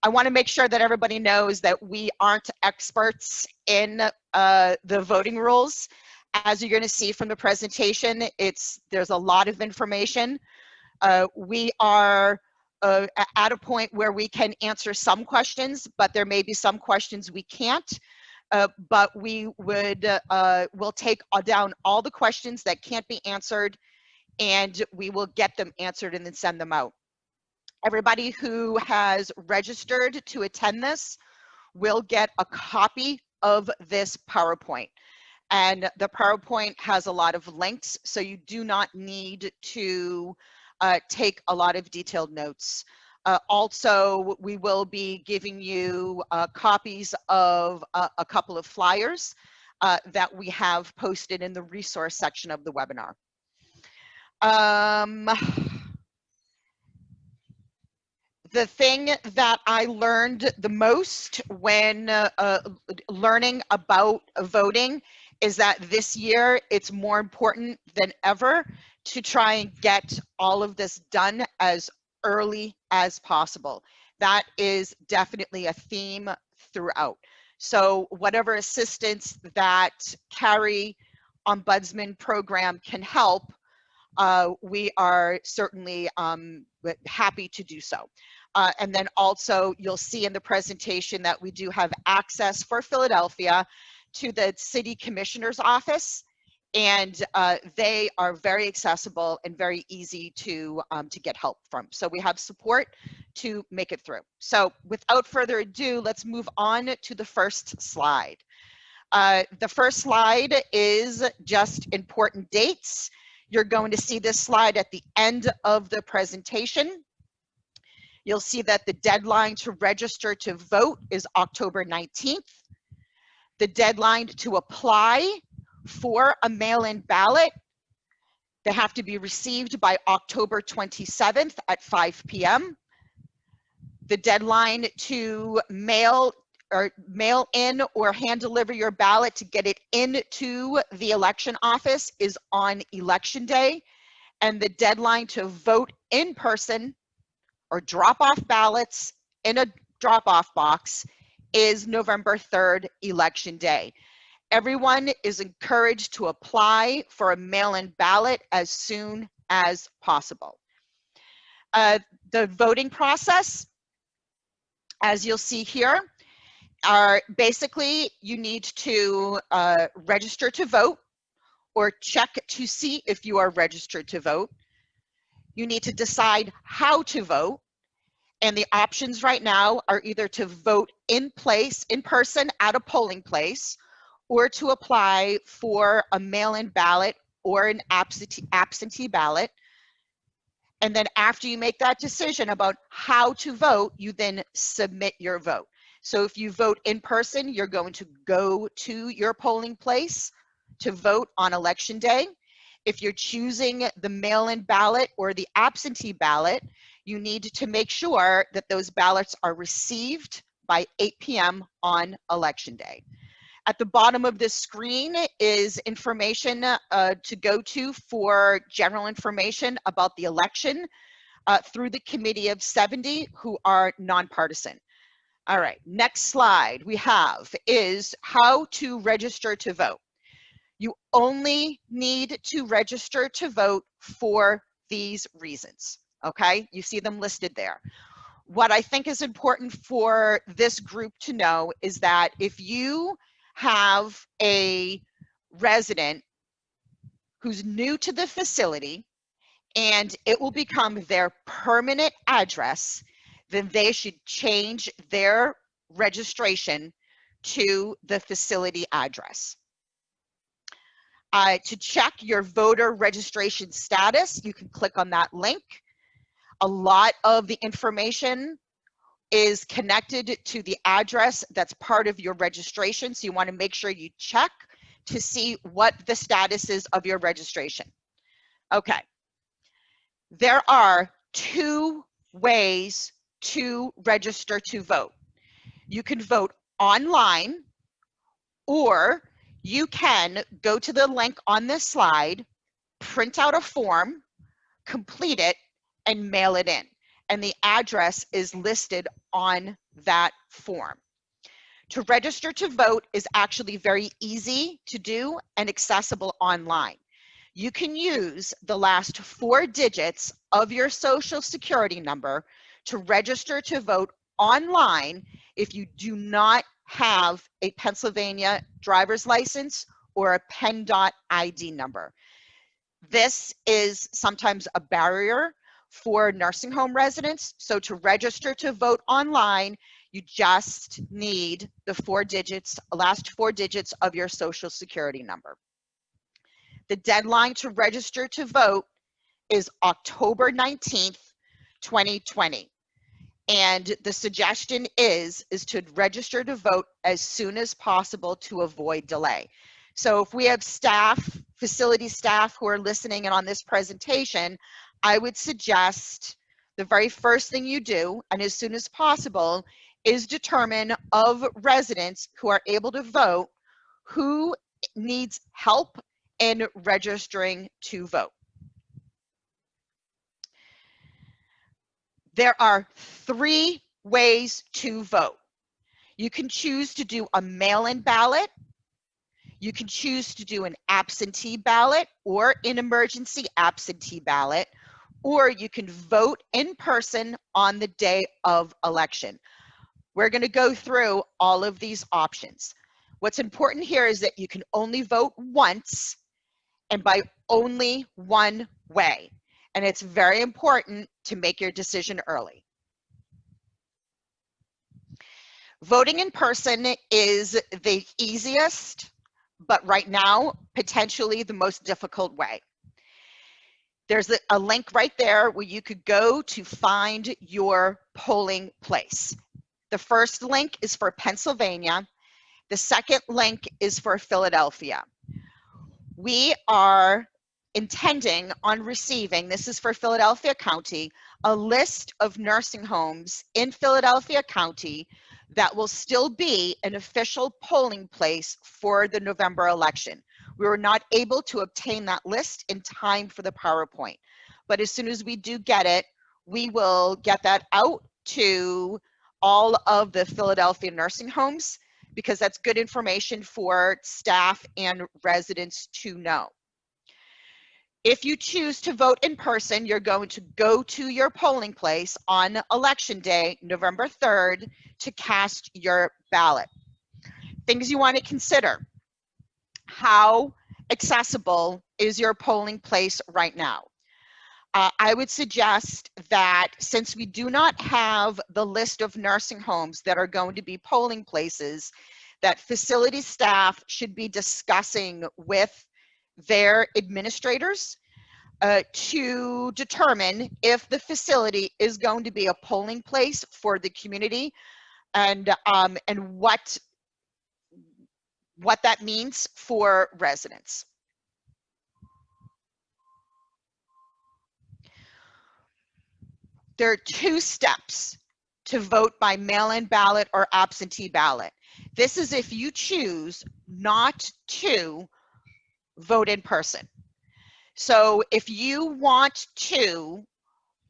I want to make sure that everybody knows that we aren't experts in the voting rules. As you're going to see from the presentation, there's a lot of information. We are at a point where we can answer some questions, but there may be some questions we can't. But we will take down all the questions that can't be answered, and we will get them answered and then send them out. Everybody who has registered to attend this will get a copy of this PowerPoint. And the PowerPoint has a lot of links, so you do not need to take a lot of detailed notes. Also, we will be giving you copies of a couple of flyers that we have posted in the resource section of the webinar. The thing that I learned the most when learning about voting is that this year it's more important than ever to try and get all of this done as early as possible. That is definitely a theme throughout. So whatever assistance that CARIE Ombudsman program can help, we are certainly happy to do so. And then also you'll see in the presentation that we do have access for Philadelphia to the city commissioner's office, and they are very accessible and very easy to get help from. So we have support to make it through. So without further ado, let's move on to the first slide. The first slide is just important dates. You're going to see this slide at the end of the presentation. You'll see that the deadline to register to vote is October 19th. The deadline to apply for a mail-in ballot, they have to be received by October 27th at 5 p.m. The deadline to mail in or hand deliver your ballot to get it into the election office is on Election Day. And the deadline to vote in person or drop off ballots in a drop-off box is November 3rd, Election Day. Everyone is encouraged to apply for a mail-in ballot as soon as possible. The voting process, as you'll see here, are basically you need to register to vote or check to see if you are registered to vote. You need to decide how to vote. And the options right now are either to vote in person at a polling place, or to apply for a mail-in ballot or an absentee ballot. And then after you make that decision about how to vote, you then submit your vote. So if you vote in person, you're going to go to your polling place to vote on Election Day. If you're choosing the mail-in ballot or the absentee ballot, you need to make sure that those ballots are received by 8 p.m. on Election Day. At the bottom of this screen is information to go to for general information about the election through the Committee of 70 who are nonpartisan. All right, next slide we have is how to register to vote. You only need to register to vote for these reasons, okay? You see them listed there. What I think is important for this group to know is that if you have a resident who's new to the facility and it will become their permanent address, then they should change their registration to the facility address. To check your voter registration status, you can click on that link. A lot of the information is connected to the address that's part of your registration, so you want to make sure you check to see what the status is of your registration. Okay, there are two ways to register to vote. You can vote online, or you can go to the link on this slide, print out a form, complete it, and mail it in. and the address is listed on that form. To register to vote is actually very easy to do and accessible online. You can use the last 4 digits of your social security number to register to vote online if you do not have a Pennsylvania driver's license or a PennDOT number. This is sometimes a barrier for nursing home residents. So to register to vote online, you just need the last 4 digits of your social security number. The deadline to register to vote is October 19th, 2020. And the suggestion is to register to vote as soon as possible to avoid delay. So if we have staff, facility staff who are listening in on this presentation, I would suggest the very first thing you do, and as soon as possible, is determine of residents who are able to vote who needs help in registering to vote. There are 3 ways to vote. You can choose to do a mail-in ballot. You can choose to do an absentee ballot or an emergency absentee ballot, or you can vote in person on the day of election. We're going to go through all of these options. What's important here is that you can only vote once and by only one way. And it's very important to make your decision early. Voting in person is the easiest, but right now, potentially the most difficult way. There's a link right there where you could go to find your polling place. The first link is for Pennsylvania. The second link is for Philadelphia. We are intending on receiving, this is for Philadelphia County, a list of nursing homes in Philadelphia County that will still be an official polling place for the November election. We were not able to obtain that list in time for the PowerPoint, but as soon as we do get it, we will get that out to all of the Philadelphia nursing homes, because that's good information for staff and residents to know. If you choose to vote in person, you're going to go to your polling place on election day, November 3rd, to cast your ballot. Things you want to consider: how accessible is your polling place right now? I would suggest that since we do not have the list of nursing homes that are going to be polling places, that facility staff should be discussing with their administrators to determine if the facility is going to be a polling place for the community, and what that means for residents. There are 2 steps to vote by mail-in ballot or absentee ballot. This is if you choose not to vote in person. So if you want to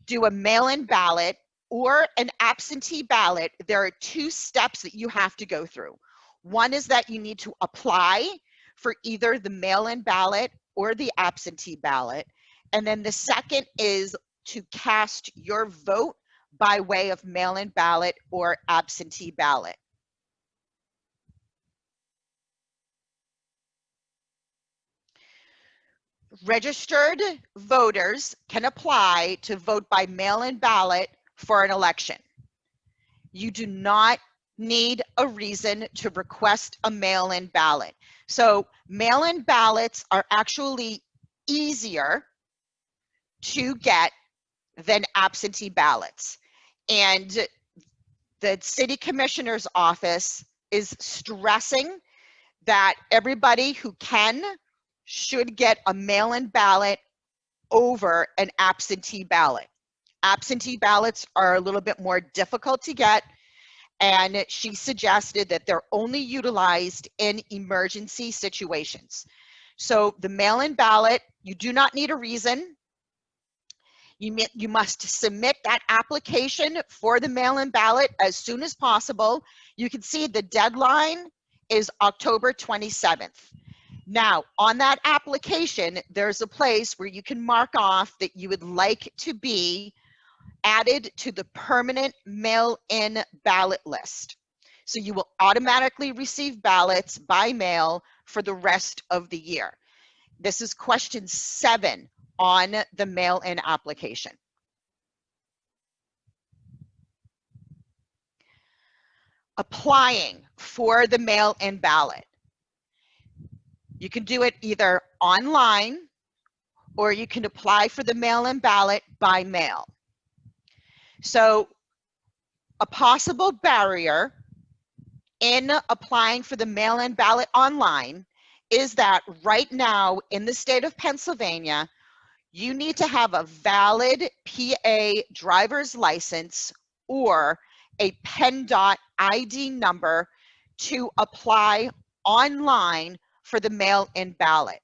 do a mail-in ballot or an absentee ballot, there are 2 steps that you have to go through. One is that you need to apply for either the mail-in ballot or the absentee ballot. And then the second is to cast your vote by way of mail-in ballot or absentee ballot. Registered voters can apply to vote by mail-in ballot for an election. You do not need a reason to request a mail-in ballot. So mail-in ballots are actually easier to get than absentee ballots. And the city commissioner's office is stressing that everybody who can should get a mail-in ballot over an absentee ballot. Absentee ballots are a little bit more difficult to get, and she suggested that they're only utilized in emergency situations. So the mail-in ballot, you do not need a reason. You must submit that application for the mail-in ballot as soon as possible. You can see the deadline is October 27th. Now, on that application, there's a place where you can mark off that you would like to be added to the permanent mail-in ballot list. So you will automatically receive ballots by mail for the rest of the year. This is question 7 on the mail-in application. Applying for the mail-in ballot. You can do it either online or you can apply for the mail-in ballot by mail. So a possible barrier in applying for the mail-in ballot online is that right now in the state of Pennsylvania, you need to have a valid PA driver's license or a PennDOT ID number to apply online for the mail-in ballot.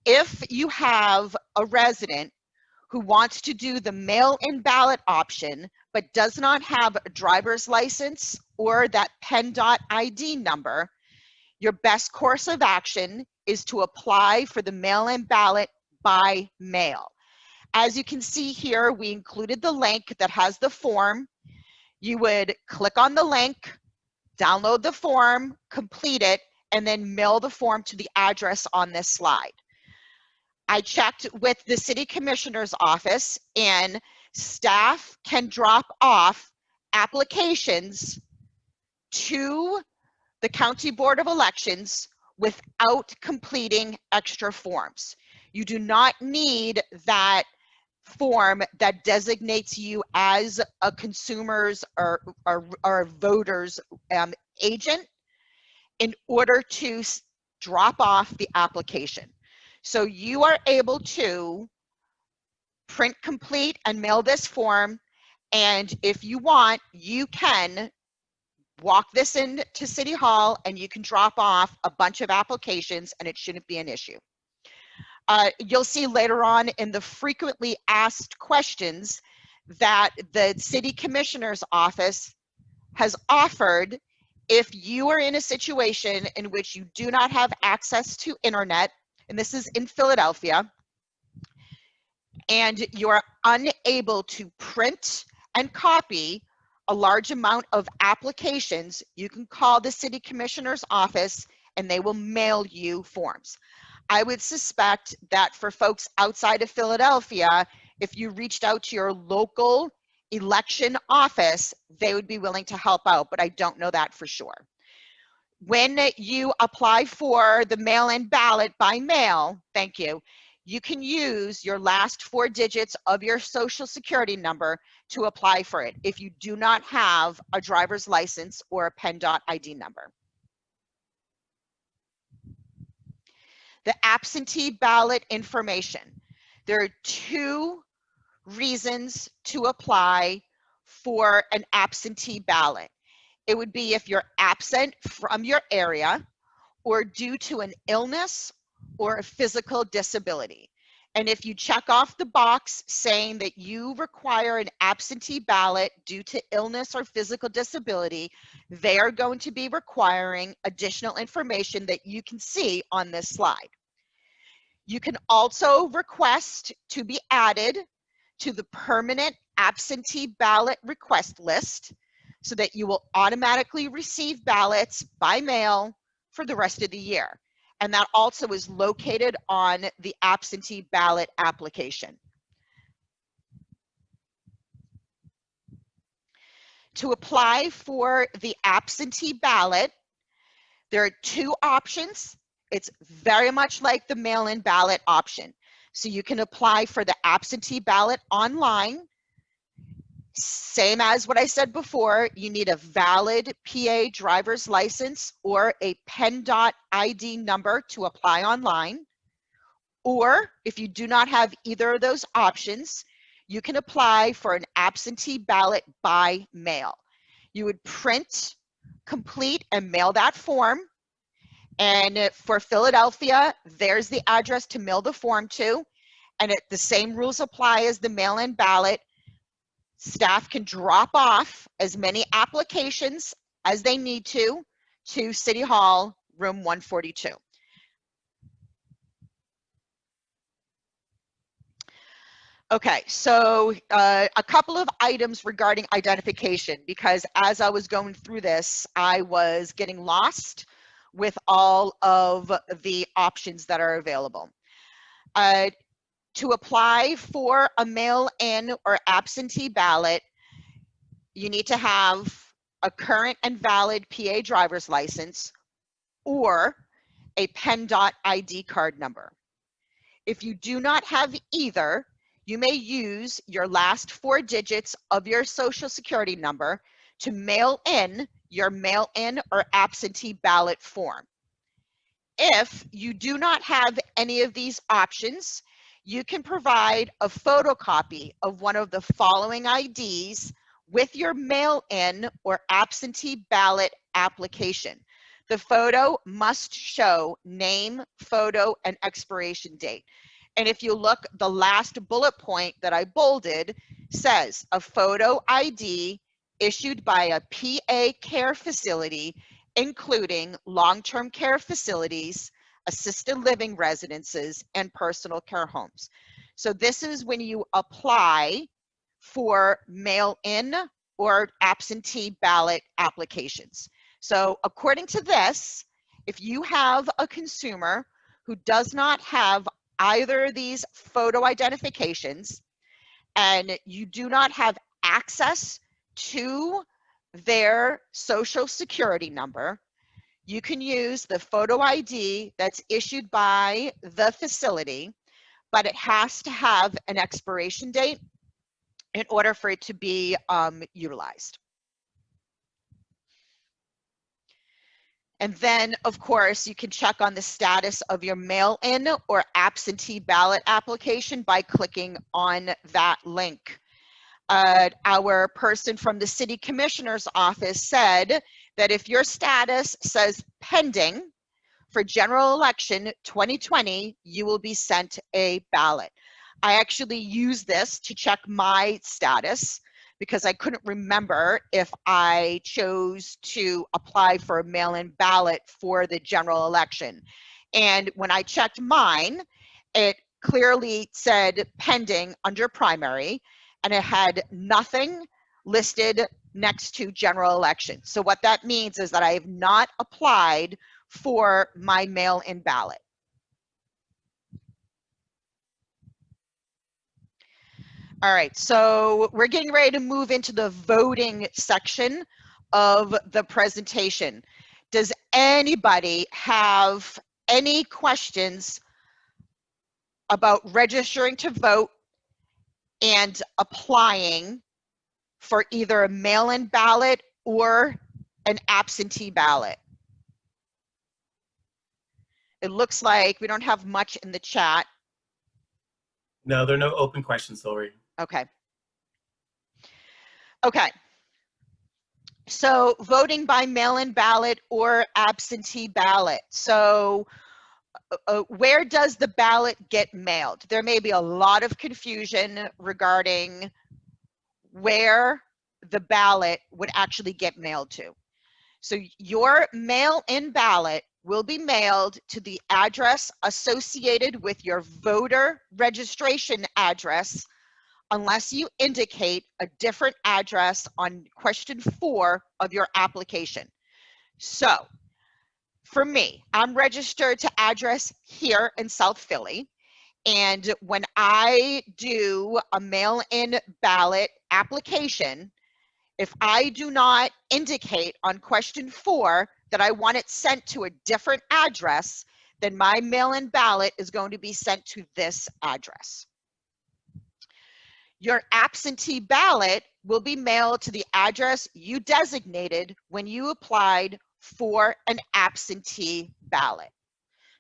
If you have a resident who wants to do the mail-in ballot option but does not have a driver's license or that PennDOT ID number, your best course of action is to apply for the mail-in ballot by mail. As you can see here, we included the link that has the form. You would click on the link, download the form, complete it, and then mail the form to the address on this slide. I checked with the city commissioner's office, and staff can drop off applications to the County Board of Elections without completing extra forms. You do not need that form that designates you as a consumer's or voter's agent in order to drop off the application. So you are able to print, complete, and mail this form, and if you want, you can walk this into City Hall and you can drop off a bunch of applications and it shouldn't be an issue. You'll see later on in the frequently asked questions that the City Commissioner's Office has offered if you are in a situation in which you do not have access to internet, and this is in Philadelphia, and you are unable to print and copy a large amount of applications, you can call the City Commissioner's Office and they will mail you forms. I would suspect that for folks outside of Philadelphia, if you reached out to your local election office, they would be willing to help out, but I don't know that for sure. When you apply for the mail-in ballot by mail, thank you, you can use your last 4 digits of your social security number to apply for it if you do not have a driver's license or a PennDOT ID number. The absentee ballot information. There are 2 reasons to apply for an absentee ballot. It would be if you're absent from your area or due to an illness or a physical disability. And if you check off the box saying that you require an absentee ballot due to illness or physical disability, they are going to be requiring additional information that you can see on this slide. You can also request to be added to the permanent absentee ballot request list so that you will automatically receive ballots by mail for the rest of the year. And that also is located on the absentee ballot application. To apply for the absentee ballot, there are 2 options. It's very much like the mail-in ballot option. So you can apply for the absentee ballot online. Same as what I said before, you need a valid PA driver's license or a PennDOT ID number to apply online. Or if you do not have either of those options, you can apply for an absentee ballot by mail. You would print, complete, and mail that form. And for Philadelphia, there's the address to mail the form to. And the same rules apply as the mail-in ballot. Staff can drop off as many applications as they need to City Hall, room 142. Okay, so a couple of items regarding identification, because as I was going through this, I was getting lost with all of the options that are available. To apply for a mail-in or absentee ballot, you need to have a current and valid PA driver's license or a PennDOT ID card number. If you do not have either, you may use your last 4 digits of your social security number to mail in your mail-in or absentee ballot form. If you do not have any of these options, you can provide a photocopy of one of the following IDs with your mail-in or absentee ballot application. The photo must show name, photo, and expiration date. And if you look, the last bullet point that I bolded says a photo ID issued by a PA care facility, including long-term care facilities, assisted living residences, and personal care homes. So this is when you apply for mail-in or absentee ballot applications. So according to this, if you have a consumer who does not have either of these photo identifications and you do not have access to their social security number, you can use the photo ID that's issued by the facility, but it has to have an expiration date in order for it to be utilized. And then, of course, you can check on the status of your mail-in or absentee ballot application by clicking on that link. Our person from the city commissioner's office said that if your status says pending for general election 2020, you will be sent a ballot. I actually used this to check my status because I couldn't remember if I chose to apply for a mail-in ballot for the general election. And when I checked mine, it clearly said pending under primary, and it had nothing listed next to general election. So what that means is that I have not applied for my mail-in ballot. All right, so we're getting ready to move into the voting section of the presentation. Does anybody have any questions about registering to vote and applying for either a mail-in ballot or an absentee ballot? It looks like we don't have much in the chat. No, there are no open questions, Lori. Okay. Okay. So voting by mail-in ballot or absentee ballot. So where does the ballot get mailed? There may be a lot of confusion regarding where the ballot would actually get mailed to. So your mail-in ballot will be mailed to the address associated with your voter registration address, unless you indicate a different address on question 4 of your application. So for me, I'm registered to address here in South Philly. And when I do a mail-in ballot application, if I do not indicate on question 4 that I want it sent to a different address, then my mail-in ballot is going to be sent to this address. Your absentee ballot will be mailed to the address you designated when you applied for an absentee ballot.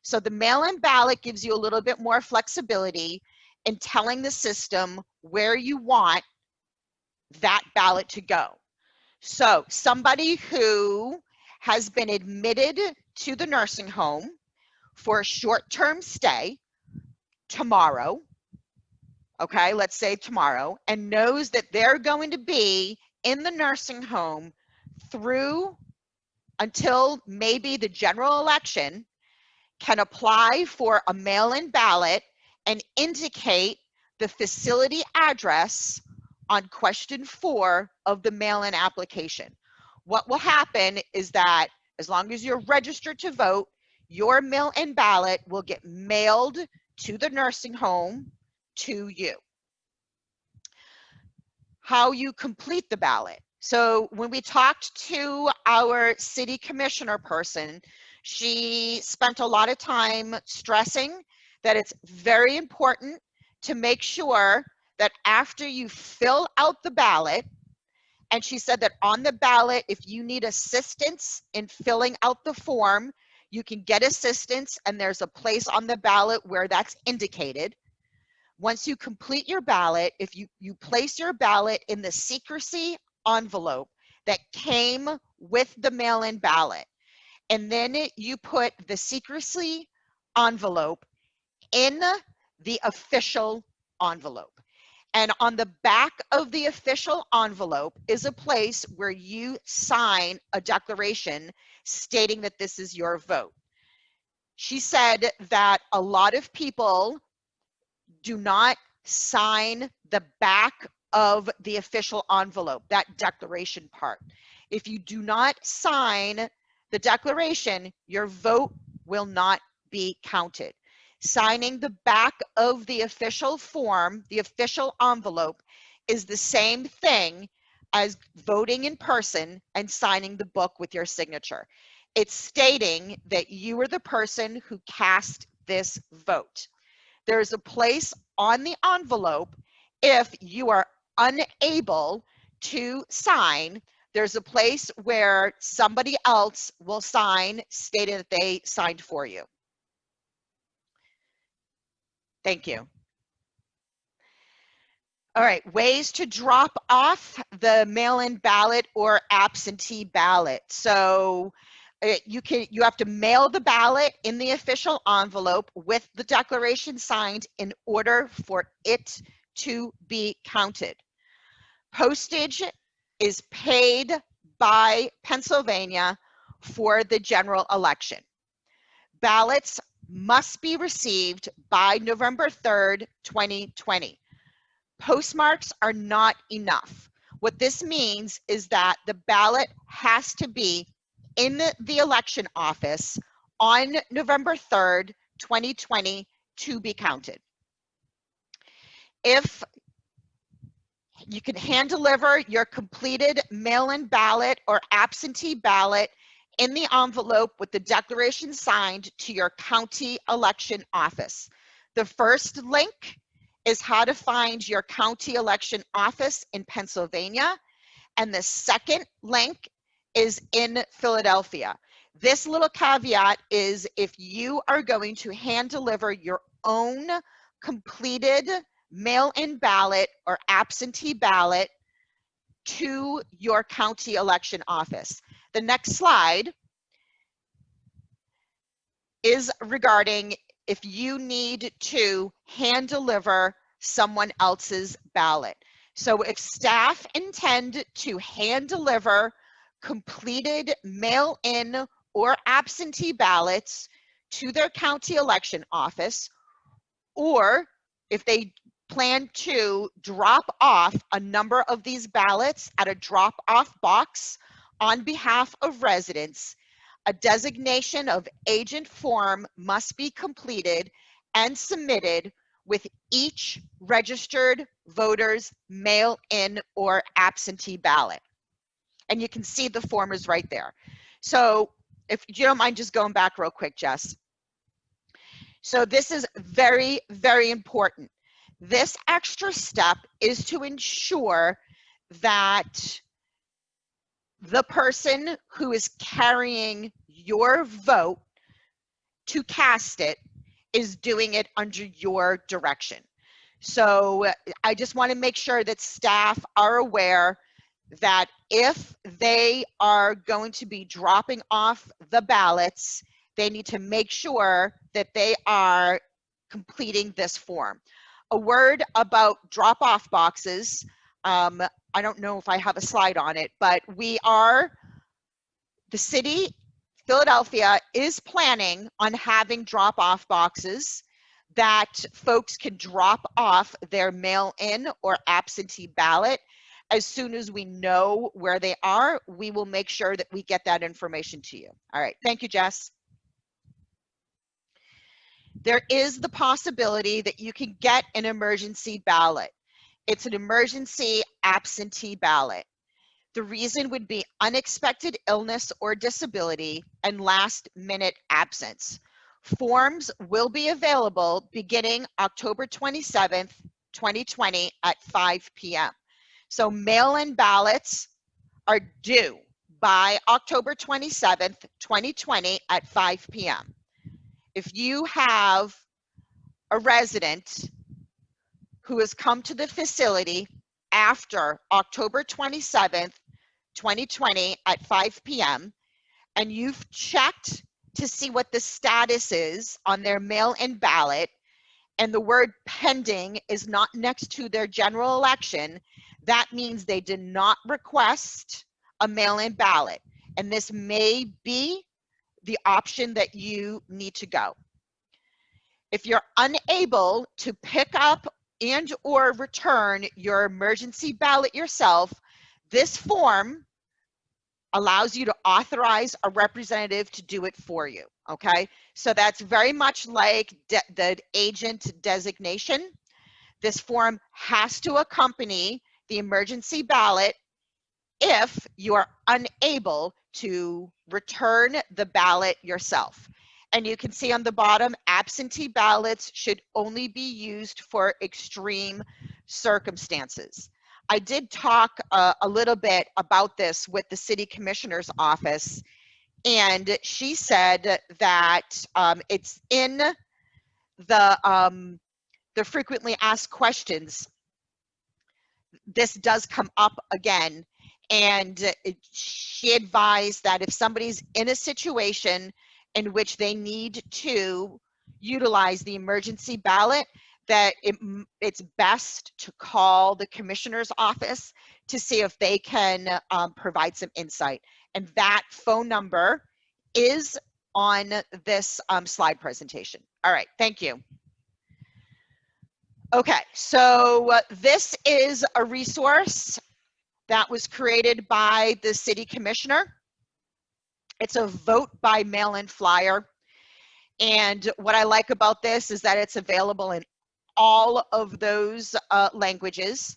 So the mail-in ballot gives you a little bit more flexibility in telling the system where you want that ballot to go. So somebody who has been admitted to the nursing home for a short-term stay tomorrow okay, let's say tomorrow, and knows that they're going to be in the nursing home through until maybe the general election, can apply for a mail-in ballot and indicate the facility address on question 4 of the mail-in application. What will happen is that as long as you're registered to vote, your mail-in ballot will get mailed to the nursing home to you. How you complete the ballot. So when we talked to our city commissioner person, she spent a lot of time stressing that it's very important to make sure that after you fill out the ballot, and she said that on the ballot, if you need assistance in filling out the form, you can get assistance, and there's a place on the ballot where that's indicated. Once you complete your ballot, if you place your ballot in the secrecy envelope that came with the mail-in ballot, and then you put the secrecy envelope in the official envelope. And on the back of the official envelope is a place where you sign a declaration stating that this is your vote. She said that a lot of people do not sign the back of the official envelope, that declaration part. If you do not sign the declaration, your vote will not be counted. Signing the back of the official form, the official envelope, is the same thing as voting in person and signing the book with your signature. It's stating that you are the person who cast this vote. There's a place on the envelope if you are unable to sign. There's a place where somebody else will sign stating that they signed for you. Thank you. All right, ways to drop off the mail-in ballot or absentee ballot. So you have to mail the ballot in the official envelope with the declaration signed in order for it to be counted. Postage is paid by Pennsylvania for the general election. Ballots must be received by November 3rd, 2020. Postmarks are not enough. What this means is that the ballot has to be in the election office on November 3rd, 2020 to be counted. If you can hand deliver your completed mail-in ballot or absentee ballot in the envelope with the declaration signed to your county election office. The first link is how to find your county election office in Pennsylvania, and the second link is in Philadelphia. This little caveat is if you are going to hand deliver your own completed mail-in ballot or absentee ballot to your county election office. The next slide is regarding if you need to hand deliver someone else's ballot. So if staff intend to hand deliver completed mail-in or absentee ballots to their county election office, or if they plan to drop off a number of these ballots at a drop-off box on behalf of residents, a designation of agent form must be completed and submitted with each registered voter's mail-in or absentee ballot. And you can see the form is right there. So if you don't mind just going back real quick, Jess. So this is very, very important. This extra step is to ensure that the person who is carrying your vote to cast it is doing it under your direction. So I just want to make sure that staff are aware that if they are going to be dropping off the ballots, they need to make sure that they are completing this form. a word about drop-off boxes. I don't know if I have a slide on it, but the city, Philadelphia, is planning on having drop-off boxes that folks can drop off their mail-in or absentee ballot. As soon as we know where they are, we will make sure that we get that information to you. All right, thank you, Jess. There is the possibility that you can get an emergency ballot. It's an emergency absentee ballot. The reason would be unexpected illness or disability and last-minute absence. Forms will be available beginning October 27th, 2020 at 5 p.m. So mail-in ballots are due by October 27th, 2020 at 5 p.m. If you have a resident who has come to the facility after October 27th, 2020 at 5 p.m. and you've checked to see what the status is on their mail-in ballot and the word pending is not next to their general election, that means they did not request a mail-in ballot. And this may be the option that you need to go. If you're unable to pick up and or return your emergency ballot yourself, this form allows you to authorize a representative to do it for you, okay? So that's very much like the agent designation. This form has to accompany the emergency ballot if you are unable to return the ballot yourself. And you can see on the bottom, absentee ballots should only be used for extreme circumstances. I did talk a little bit about this with the city commissioner's office, and she said that it's in the frequently asked questions. This does come up again, and she advised that if somebody's in a situation in which they need to utilize the emergency ballot, that it's best to call the commissioner's office to see if they can provide some insight. And that phone number is on this slide presentation. All right, thank you. Okay, so this is a resource that was created by the city commissioner. It's a vote by mail-in flyer. And what I like about this is that it's available in all of those languages.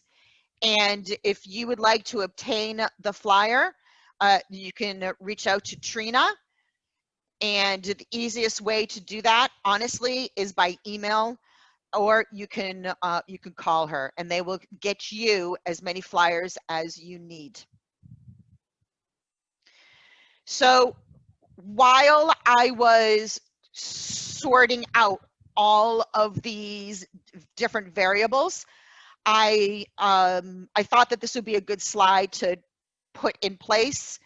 And if you would like to obtain the flyer, you can reach out to Trina. And the easiest way to do that, honestly, is by email, or you can call her, and they will get you as many flyers as you need. So while I was sorting out all of these different variables, I thought that this would be a good slide to put in place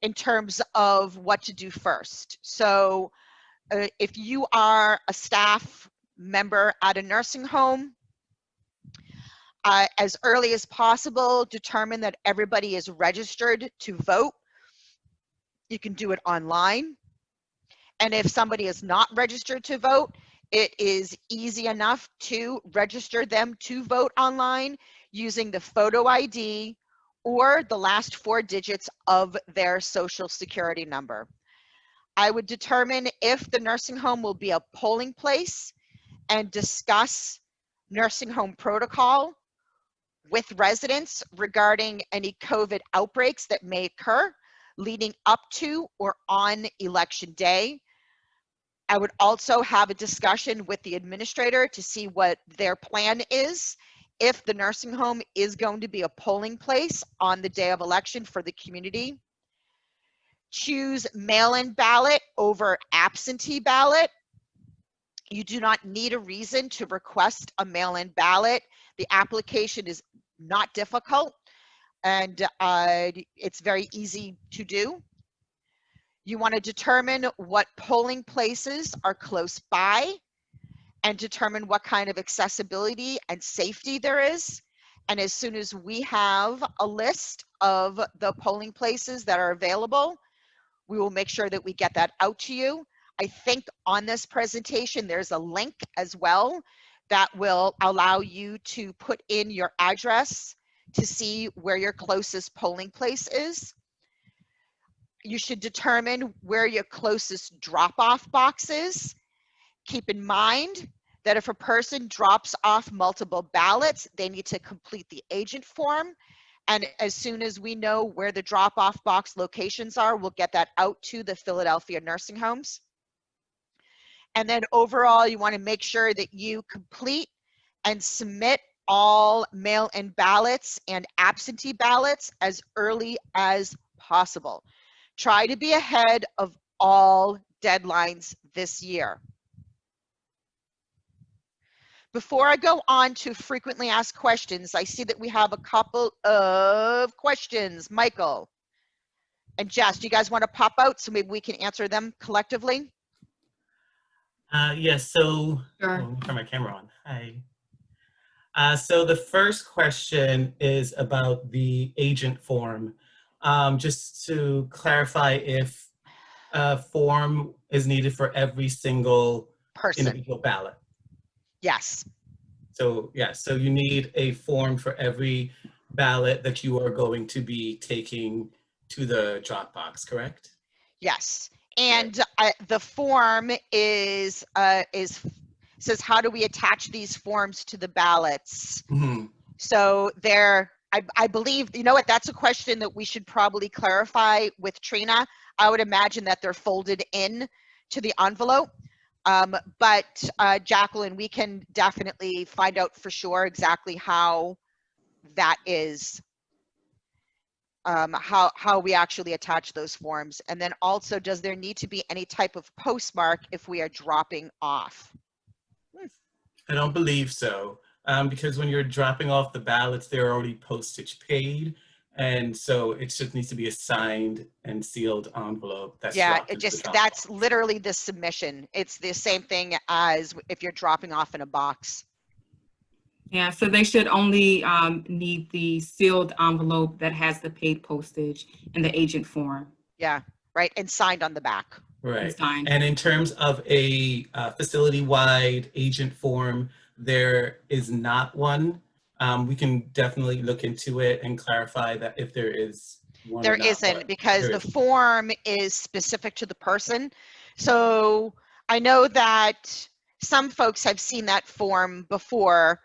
in terms of what to do first. So if you are a staff member at a nursing home, as early as possible, determine that everybody is registered to vote. You can do it online. And if somebody is not registered to vote, it is easy enough to register them to vote online using the photo ID or the last 4 digits of their social security number. I would determine if the nursing home will be a polling place and discuss nursing home protocol with residents regarding any COVID outbreaks that may occur leading up to or on election day. I would also have a discussion with the administrator to see what their plan is if the nursing home is going to be a polling place on the day of election for the community. Choose mail-in ballot over absentee ballot. You do not need a reason to request a mail-in ballot. The application is not difficult, and it's very easy to do. You want to determine what polling places are close by and determine what kind of accessibility and safety there is. And as soon as we have a list of the polling places that are available, we will make sure that we get that out to you. I think on this presentation, there's a link as well that will allow you to put in your address to see where your closest polling place is. You should determine where your closest drop-off box is. Keep in mind that if a person drops off multiple ballots, they need to complete the agent form. And as soon as we know where the drop-off box locations are, we'll get that out to the Philadelphia nursing homes. And then overall, you want to make sure that you complete and submit all mail-in ballots and absentee ballots as early as possible. Try to be ahead of all deadlines this year. Before I go on to frequently asked questions, I see that we have a couple of questions. Michael and Jess, do you guys want to pop out so maybe we can answer them collectively? Yes, so Sure. let me turn my camera on. Hi. So the first question is about the agent form. Just to clarify if a form is needed for every single Person. individual ballot. Yes. So yeah, so you need a form for every ballot that you are going to be taking to the drop box, correct? Yes. And the form is says, how do we attach these forms to the ballots? Mm-hmm. So I believe, you know what, that's a question that we should probably clarify with Trina. I would imagine that they're folded in to the envelope. But Jacqueline, we can definitely find out for sure exactly how that is, how we actually attach those forms. And then also, does there need to be any type of postmark if we are dropping off? I don't believe so, because when you're dropping off the ballots, they're already postage paid. And so it just needs to be a signed and sealed envelope that's Yeah, dropped into the drop that's box. literally the submission. It's the same thing as if you're dropping off in a box. Yeah, so they should only need the sealed envelope that has the paid postage and the agent form. Yeah, right, and signed on the back. Right. Signed. And in terms of a facility-wide agent form, there is not one. We can definitely look into it and clarify that if there is one There or not, isn't, but because there the isn't. form is specific to the person. So I know that some folks have seen that form before.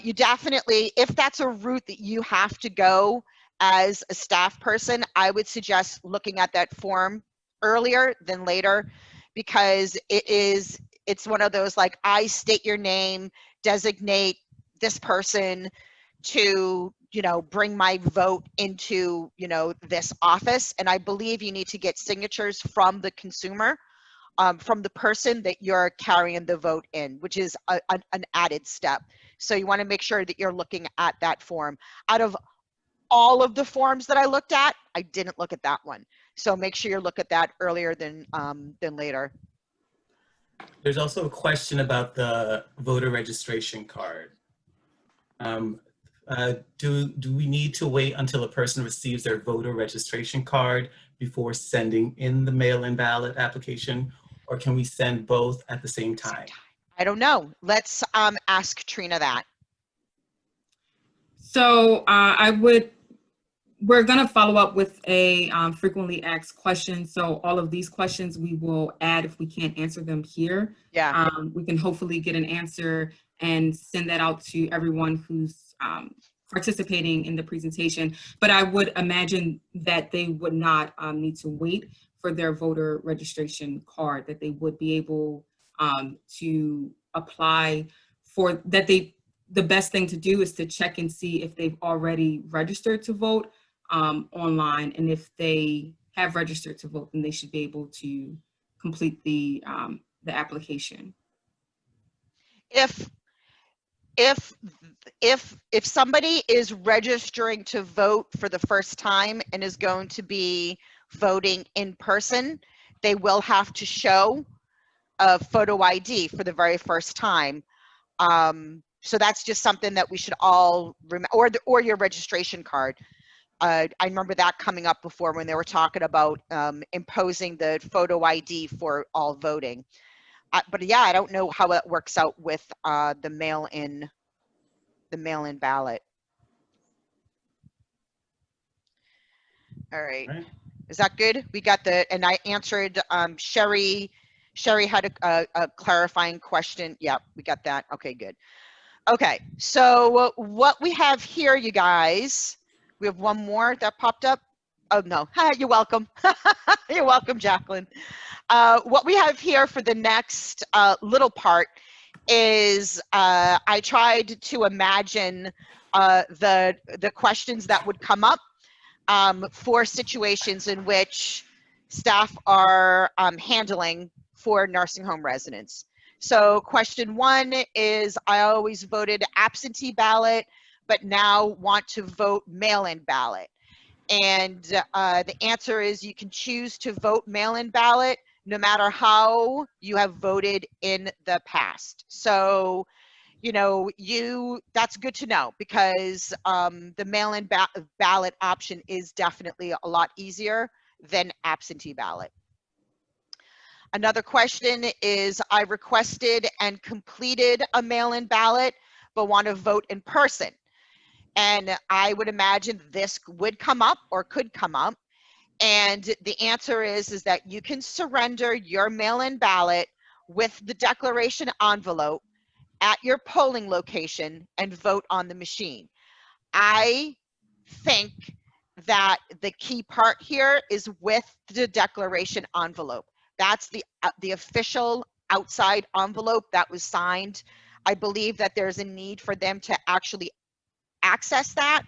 You definitely, if that's a route that you have to go as a staff person, I would suggest looking at that form earlier than later, because it's one of those, like, I state your name, designate this person to, you know, bring my vote into, you know, this office. And I believe you need to get signatures from the consumer, from the person that you're carrying the vote in, which is an added step. So you want to make sure that you're looking at that form. Out of all of the forms that I looked at, I didn't look at that one. So make sure you look at that earlier than later. There's also a question about the voter registration card. Do we need to wait until a person receives their voter registration card before sending in the mail-in ballot application, or can we send both at the same time? I don't know. Let's ask Trina that. So we're gonna follow up with a frequently asked question. So all of these questions we will add if we can't answer them here. Yeah. We can hopefully get an answer and send that out to everyone who's participating in the presentation. But I would imagine that they would not need to wait for their voter registration card, that they would be able to apply for that. The best thing to do is to check and see if they've already registered to vote online, and if they have registered to vote, then they should be able to complete the application. If somebody is registering to vote for the first time and is going to be voting in person, they will have to show a photo ID for the very first time. So that's just something that we should all remember, or your registration card. I remember that coming up before when they were talking about imposing the photo ID for all voting. But yeah, I don't know how it works out with the mail-in ballot. All right. Right. Is that good? We got and I answered, Sherry had a clarifying question. Yeah, we got that. Okay, good. Okay, so what we have here, you guys, we have one more that popped up. Oh, no. Hi, you're welcome. You're welcome, Jacqueline. What we have here for the next little part is I tried to imagine the questions that would come up for situations in which staff are handling for nursing home residents. So question 1 is, I always voted absentee ballot, but now want to vote mail-in ballot. And the answer is you can choose to vote mail-in ballot no matter how you have voted in the past. So, you know, that's good to know, because the mail-in ballot option is definitely a lot easier than absentee ballot. Another question is, I requested and completed a mail-in ballot, but want to vote in person. And I would imagine this would come up or could come up. And the answer is that you can surrender your mail-in ballot with the declaration envelope at your polling location and vote on the machine. I think that the key part here is with the declaration envelope. That's the official outside envelope that was signed. I believe that there's a need for them to actually access that,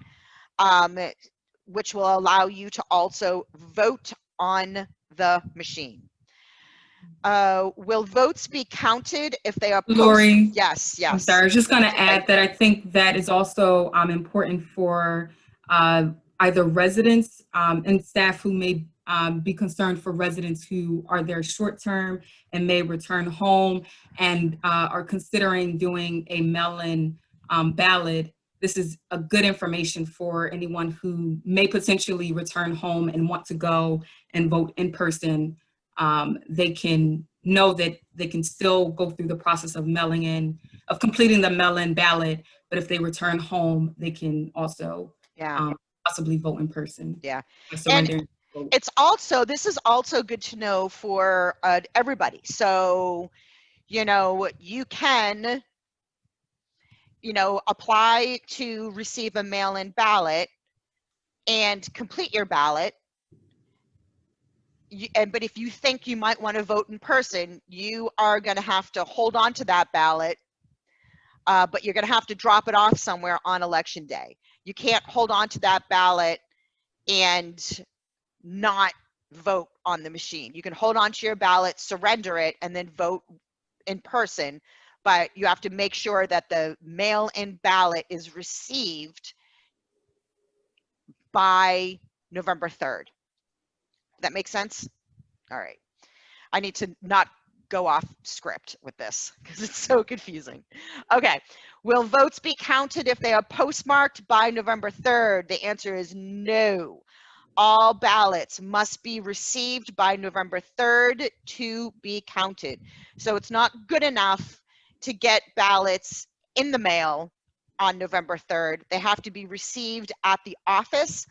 which will allow you to also vote on the machine. Will votes be counted if they are Lori, Yes, yes. I'm sorry, I was just going to add that I think that is also important for either residents and staff who may be concerned for residents who are there short-term and may return home and are considering doing a mail-in ballot. This is a good information for anyone who may potentially return home and want to go and vote in person. They can know that they can still go through the process of completing the mail-in ballot, but if they return home, they can also possibly vote in person. Yeah. And this is also good to know for everybody. So, you know, you can, apply to receive a mail-in ballot and complete your ballot. But if you think you might want to vote in person, you are going to have to hold on to that ballot, but you're going to have to drop it off somewhere on election day. You can't hold on to that ballot and not vote on the machine. You can hold on to your ballot, surrender it, and then vote in person, but you have to make sure that the mail-in ballot is received by November 3rd. That makes sense? All right. I need to not go off script with this because it's so confusing. Okay. Will votes be counted if they are postmarked by November 3rd? The answer is no. All ballots must be received by November 3rd to be counted. So it's not good enough to get ballots in the mail on November 3rd. They have to be received at the office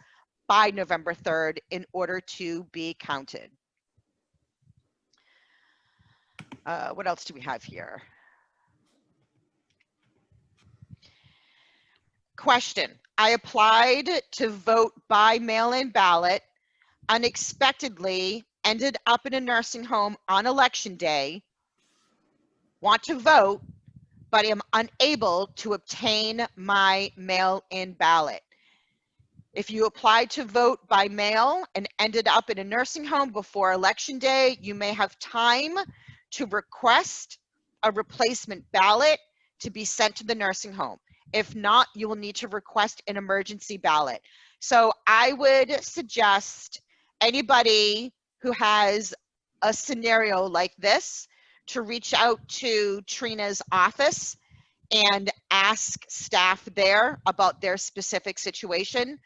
by November 3rd in order to be counted. What else do we have here? Question. I applied to vote by mail-in ballot, unexpectedly ended up in a nursing home on election day, want to vote, but am unable to obtain my mail-in ballot. If you applied to vote by mail and ended up in a nursing home before election day, you may have time to request a replacement ballot to be sent to the nursing home. If not, you will need to request an emergency ballot. So I would suggest anybody who has a scenario like this to reach out to Trina's office and ask staff there about their specific situation.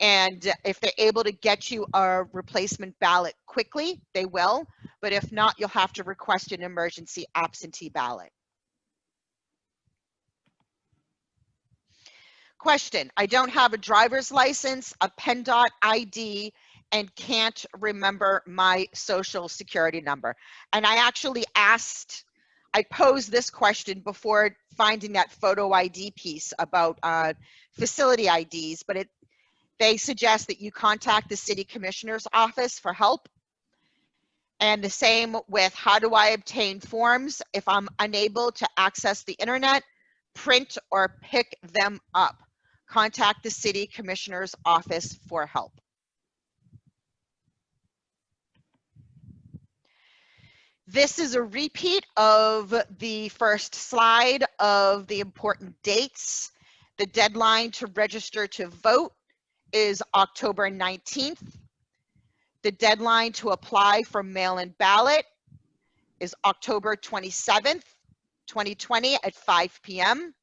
And if they're able to get you a replacement ballot quickly, they will. But if not, you'll have to request an emergency absentee ballot. Question, I don't have a driver's license, a PennDOT ID, and can't remember my social security number. And I actually I posed this question before finding that photo ID piece about facility IDs, but they suggest that you contact the city commissioner's office for help. And the same with how do I obtain forms if I'm unable to access the internet, print or pick them up. Contact the city commissioner's office for help. This is a repeat of the first slide of the important dates. The deadline to register to vote is October 19th. The deadline to apply for mail-in ballot is October 27th, 2020 at 5 p.m.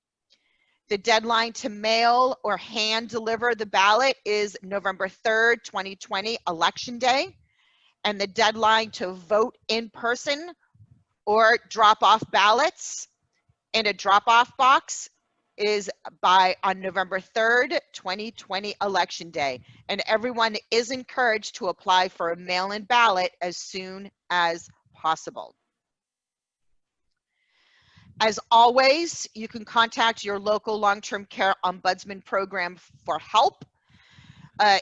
The deadline to mail or hand deliver the ballot is November 3rd, 2020, Election Day. And the deadline to vote in person or drop off ballots in a drop-off box is on November 3rd, 2020, Election Day. And everyone is encouraged to apply for a mail-in ballot as soon as possible. As always, you can contact your local long-term care ombudsman program for help.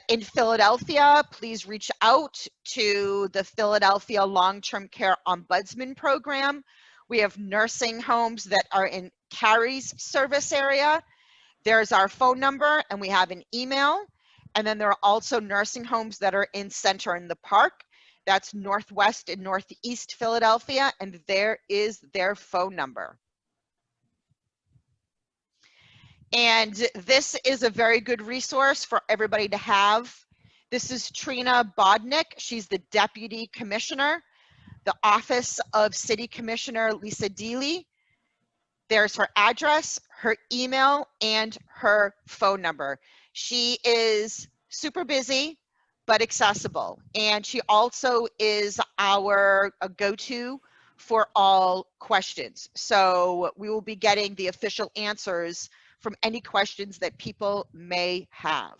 In Philadelphia, please reach out to the Philadelphia Long-Term Care Ombudsman Program. We have nursing homes that are in CARIE's service area. There's our phone number, and we have an email. And then there are also nursing homes that are in Center in the Park. That's Northwest and Northeast Philadelphia, and there is their phone number. And this is a very good resource for everybody to have. This is Trina Bodnick. She's the Deputy Commissioner, the Office of City Commissioner Lisa Deely. There's her address, her email, and her phone number. She is super busy, but accessible. And she also is our go-to for all questions. So we will be getting the official answers from any questions that people may have.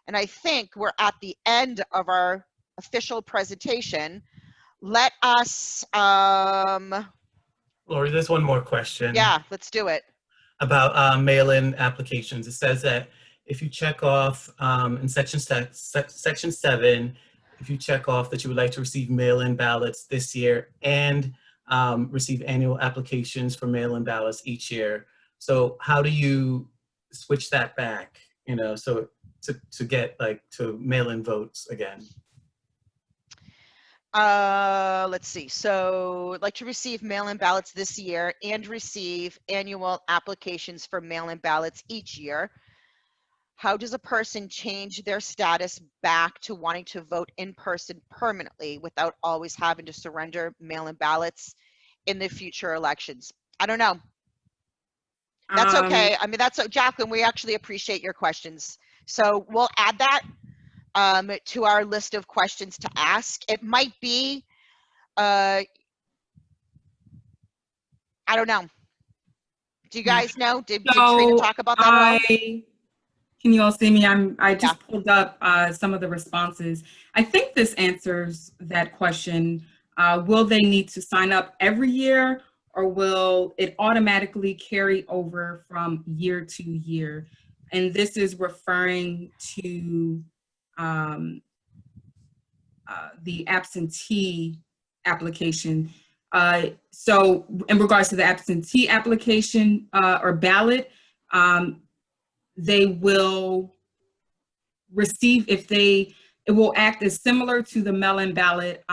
And I think we're at the end of our official presentation. Let us, Lori, there's one more question. Yeah, let's do it. About mail-in applications. It says that if you check off in section 7, if you check off that you would like to receive mail-in ballots this year and receive annual applications for mail-in ballots each year. So how do you switch that back, you know, so to get like to mail-in votes again? Let's see. So I'd like to receive mail-in ballots this year and receive annual applications for mail-in ballots each year. How does a person change their status back to wanting to vote in person permanently without always having to surrender mail-in ballots in the future elections? I don't know. That's okay. I mean, that's Jacqueline, we actually appreciate your questions. So we'll add that to our list of questions to ask. It might be, I don't know. Do you guys know? Did Trina talk about that at all? Can you all see me? I just pulled up some of the responses. I think this answers that question. Will they need to sign up every year, or will it automatically carry over from year to year? And this is referring to the absentee application. So in regards to the absentee application or ballot, they will receive, it will act as similar to the mail-in ballot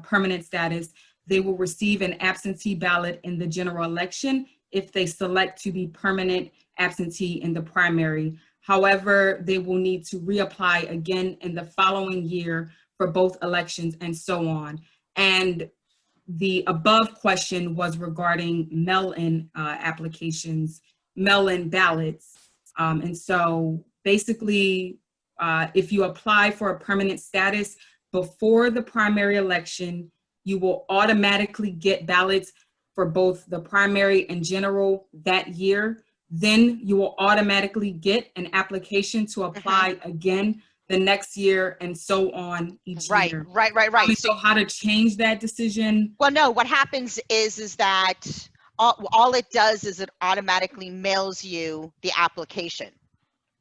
permanent status. They will receive an absentee ballot in the general election if they select to be permanent absentee in the primary. However, they will need to reapply again in the following year for both elections and so on. And the above question was regarding mail-in applications, mail-in ballots. And so basically, if you apply for a permanent status before the primary election, you will automatically get ballots for both the primary and general that year. Then you will automatically get an application to apply again the next year, and so on each year. Right. So how to change that decision? Well, no, what happens is that all it does is it automatically mails you the application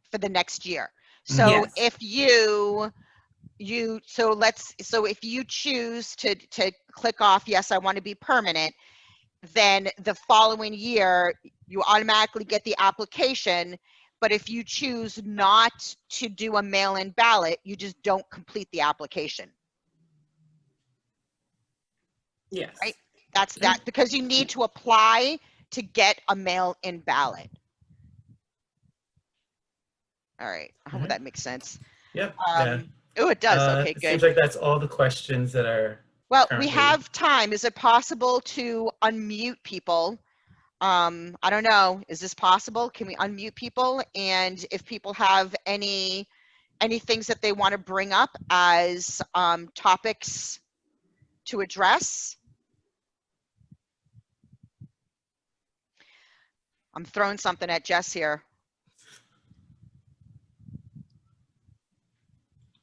for the next year. So Yes. if so if you choose to click off, yes, I want to be permanent, then the following year you automatically get the application. But if you choose not to do a mail-in ballot, you just don't complete the application. Yes. Right? That's that, because you need to apply to get a mail-in ballot. All right, I hope that makes sense. Yep. Oh, it does. Okay, it good. seems like that's all the questions that are Well, currently. we have time. Is it possible to unmute people? I don't know. Is this possible? Can we unmute people? And if people have any things that they want to bring up as topics to address? I'm throwing something at Jess here.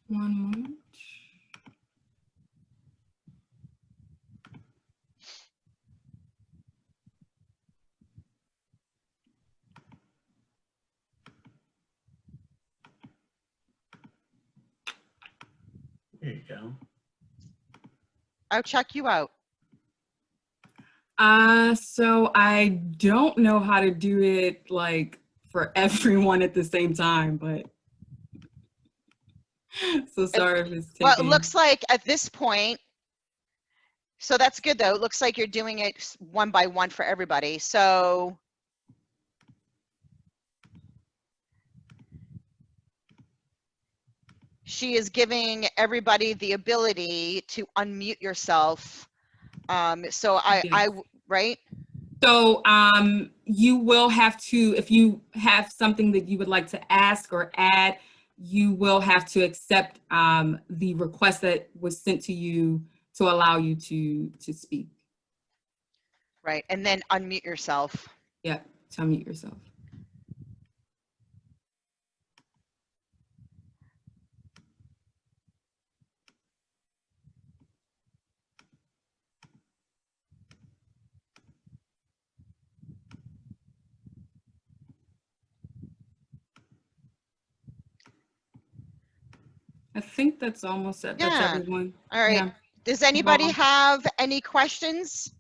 One moment. There you go. I'll check you out. So I don't know how to do it like for everyone at the same time, but so sorry if it's taking. Well, it looks like at this point, so that's good though. It looks like you're doing it one by one for everybody. So she is giving everybody the ability to unmute yourself. So right? So you will have to, if you have something that you would like to ask or add, you will have to accept the request that was sent to you to allow you to speak. Right, and then unmute yourself. Yeah, to unmute yourself. I think that's almost it. Yeah. That's everyone. All right. Yeah. Does anybody have any questions?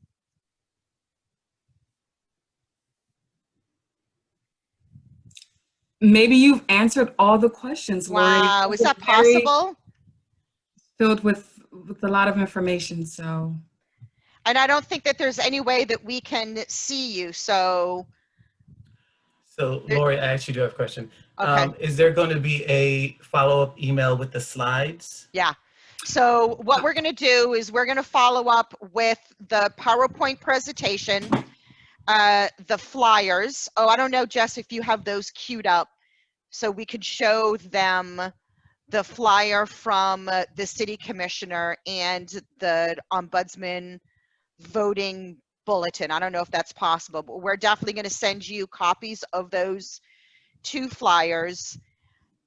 Maybe you've answered all the questions, Lori. Wow, is that possible? Filled with a lot of information, so. And I don't think that there's any way that we can see you, so. So Lori, I actually do have a question. Okay. Is there going to be a follow-up email with the slides? Yeah. So what we're going to do is we're going to follow up with the PowerPoint presentation, the flyers. Oh, I don't know, Jess, if you have those queued up so we could show them the flyer from the city commissioner and the ombudsman voting bulletin. I don't know if that's possible, but we're definitely going to send you copies of those two flyers.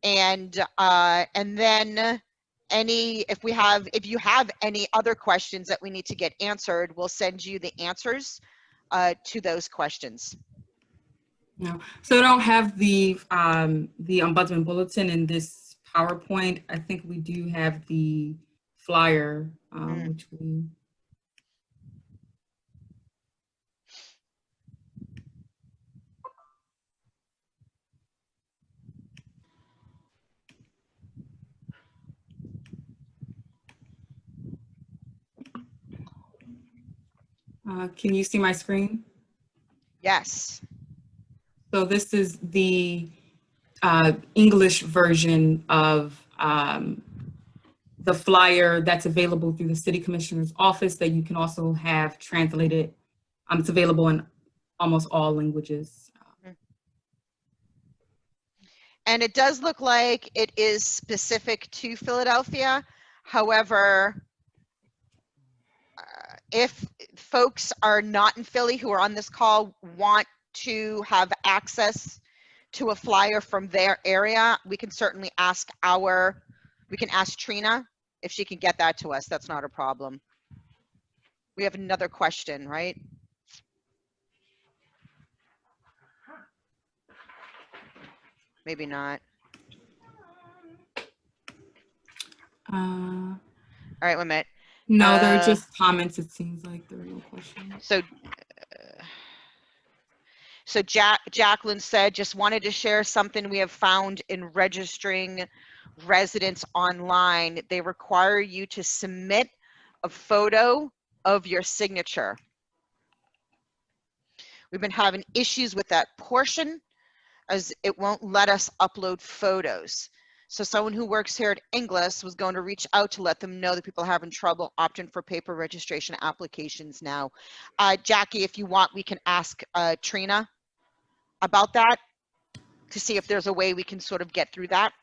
And then if you have any other questions that we need to get answered, we'll send you the answers to those questions. No, so I don't have the ombudsman bulletin in this PowerPoint. I think we do have the flyer, which we. Can you see my screen? Yes. So this is the English version of the the flyer that's available through the city commissioner's office that you can also have translated. It's available in almost all languages. And it does look like it is specific to Philadelphia. However, if folks are not in Philly who are on this call want to have access to a flyer from their area, we can certainly ask Trina if she can get that to us. That's not a problem. We have another question, right? Maybe not. All right, wait a minute. No, they're just comments. It seems like there are no questions. So Jacqueline said, just wanted to share something we have found in registering residents online. They require you to submit a photo of your signature. We've been having issues with that portion as it won't let us upload photos. So someone who works here at Inglis was going to reach out to let them know that people are having trouble opting for paper registration applications now. Jackie, if you want, we can ask Trina about that to see if there's a way we can sort of get through that.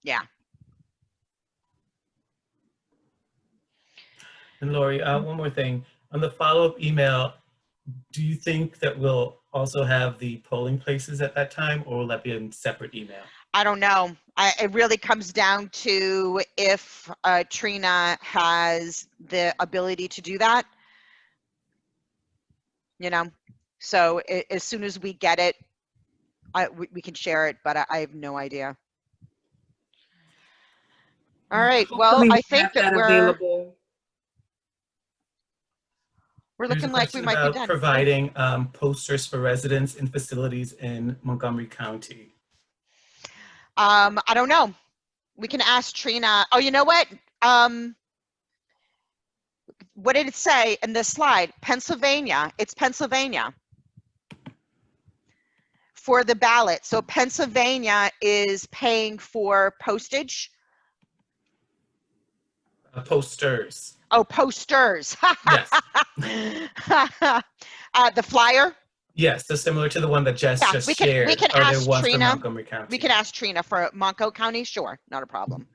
Yeah. And Lori, one more thing. On the follow-up email, do you think that we'll also have the polling places at that time, or will that be a separate email? I don't know. It really comes down to if Trina has the ability to do that. You know, so as soon as we get it, we can share it, but I have no idea. All right, well, I think that we're looking like we might be done. Providing posters for residents in facilities in Montgomery County. I don't know. We can ask Trina. Oh, you know what? What did it say in this slide? Pennsylvania. It's Pennsylvania for the ballot. So Pennsylvania is paying for postage. Posters. Oh, posters. Yes. The flyer. Yes, so similar to the one that Jess just shared. We can Are ask there ones Trina. for Montgomery County? We can ask Trina for Montgomery County. Sure, not a problem.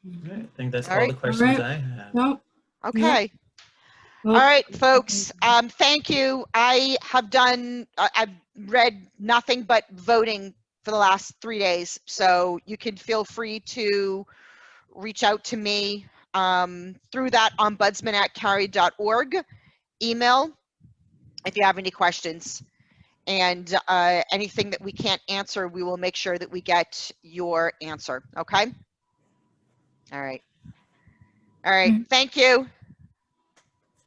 All right, I think that's all the questions I have. Nope. Okay. Yep. All right, folks. Thank you. I've read nothing but voting for the last 3 days, so you can feel free to reach out to me through that ombudsman@carie.org email if you have any questions. And anything that we can't answer, we will make sure that we get your answer. Okay. All right. All right. Thank you.